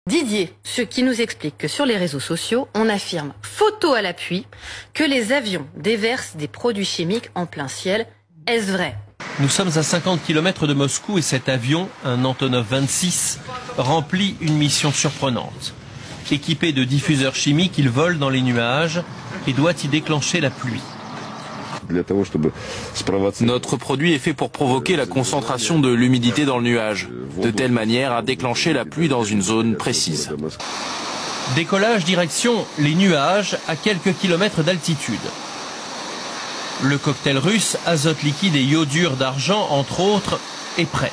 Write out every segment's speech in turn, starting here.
Didier, ce qui nous explique que sur les réseaux sociaux, on affirme, photo à l'appui, que les avions déversent des produits chimiques en plein ciel. Est-ce vrai? Nous sommes à 50 km de Moscou et cet avion, un Antonov 26, remplit une mission surprenante. Équipé de diffuseurs chimiques, il vole dans les nuages et doit y déclencher la pluie. Notre produit est fait pour provoquer la concentration de l'humidité dans le nuage, de telle manière à déclencher la pluie dans une zone précise. Décollage direction les nuages à quelques kilomètres d'altitude. Le cocktail russe, azote liquide et iodure d'argent, entre autres, est prêt.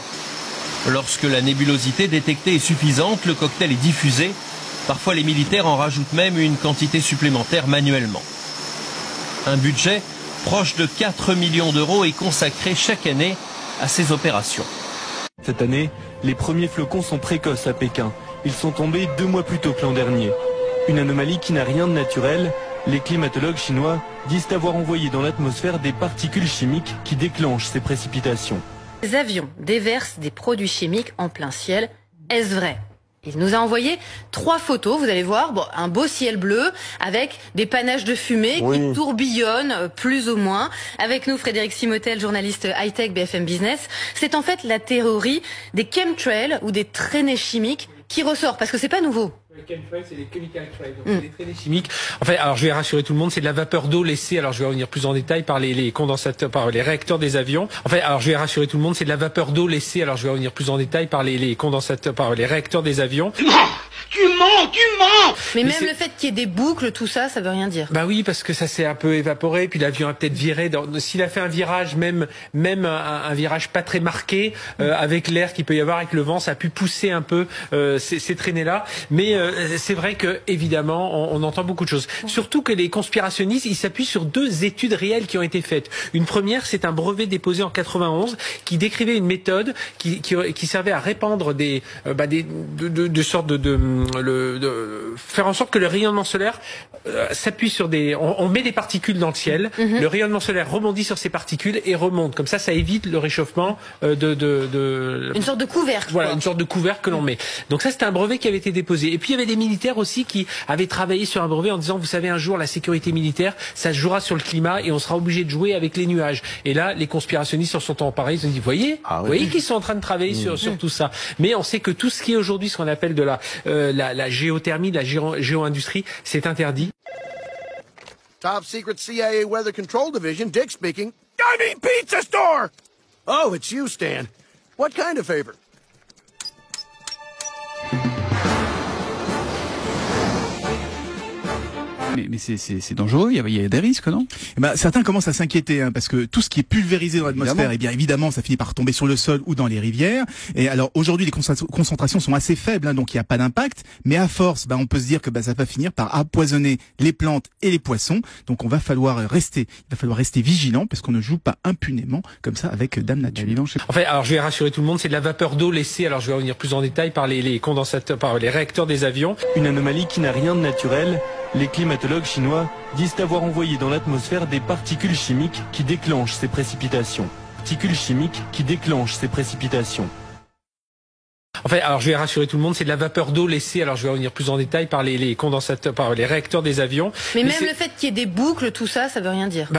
Lorsque la nébulosité détectée est suffisante, le cocktail est diffusé. Parfois, les militaires en rajoutent même une quantité supplémentaire manuellement. Un budget proche de 4 millions d'euros est consacré chaque année à ces opérations. Cette année, les premiers flocons sont précoces à Pékin. Ils sont tombés 2 mois plus tôt que l'an dernier. Une anomalie qui n'a rien de naturel. Les climatologues chinois disent avoir envoyé dans l'atmosphère des particules chimiques qui déclenchent ces précipitations. Les avions déversent des produits chimiques en plein ciel. Est-ce vrai? Il nous a envoyé 3 photos, vous allez voir, bon, un beau ciel bleu avec des panaches de fumée qui tourbillonnent plus ou moins. Avec nous, Frédéric Simotel, journaliste high-tech BFM Business. C'est en fait la théorie des chemtrails ou des traînées chimiques qui ressort, parce que c'est pas nouveau. Les chemtrails, c'est les chemical trails, donc c'est des traînées chimiques. En fait, alors je vais rassurer tout le monde, c'est de la vapeur d'eau laissée, alors je vais revenir plus en détail, par les condensateurs, par les réacteurs des avions. En fait, alors je vais rassurer tout le monde, c'est de la vapeur d'eau laissée, alors je vais revenir plus en détail, par les condensateurs, par les réacteurs des avions. Tu mens. Mais même le fait qu'il y ait des boucles, tout ça, ça veut rien dire. Bah oui, parce que ça s'est un peu évaporé, puis l'avion a peut-être viré. S'il a fait un virage, même un virage pas très marqué, avec l'air qu'il peut y avoir, avec le vent, ça a pu pousser un peu ces traînées-là. Mais c'est vrai que évidemment, on entend beaucoup de choses. Surtout que les conspirationnistes, ils s'appuient sur 2 études réelles qui ont été faites. Une première, c'est un brevet déposé en 91 qui décrivait une méthode qui servait à répandre de sortes de faire en sorte que le rayonnement solaire s'appuie sur on met des particules dans le ciel, le rayonnement solaire rebondit sur ces particules et remonte. Comme ça évite le réchauffement une sorte de couvercle. Voilà, quoi. une sorte de couvercle que l'on met. Donc ça, c'était un brevet qui avait été déposé. Et puis il y avait des militaires aussi qui avaient travaillé sur un brevet en disant, vous savez, un jour la sécurité militaire, ça se jouera sur le climat et on sera obligé de jouer avec les nuages. Et là, les conspirationnistes se sont emparés, ils ont dit, voyez qu'ils sont en train de travailler sur tout ça. Mais on sait que tout ce qui est aujourd'hui ce qu'on appelle de la géothermie, de la géo-industrie, c'est interdit. Top secret CIA Weather Control Division, Dick speaking. I mean pizza store! Oh, it's you, Stan. What kind of favor? Mais c'est dangereux, il y a des risques, non? Certains commencent à s'inquiéter, parce que tout ce qui est pulvérisé dans l'atmosphère, évidemment, ça finit par tomber sur le sol ou dans les rivières. Et alors aujourd'hui, les concentrations sont assez faibles, donc il n'y a pas d'impact. Mais à force, on peut se dire que ça va finir par empoisonner les plantes et les poissons. Donc il va falloir rester vigilant, parce qu'on ne joue pas impunément comme ça avec Dame Nature. En fait, alors je vais rassurer tout le monde, c'est de la vapeur d'eau laissée, alors je vais revenir plus en détail, par les condensateurs, par les réacteurs des avions. Une anomalie qui n'a rien de naturel. Les climatologues chinois disent avoir envoyé dans l'atmosphère des particules chimiques qui déclenchent ces précipitations. En fait, alors je vais rassurer tout le monde, c'est de la vapeur d'eau laissée, alors je vais revenir plus en détail, par les condensateurs, par les réacteurs des avions. Mais même le fait qu'il y ait des boucles, tout ça, ça veut rien dire.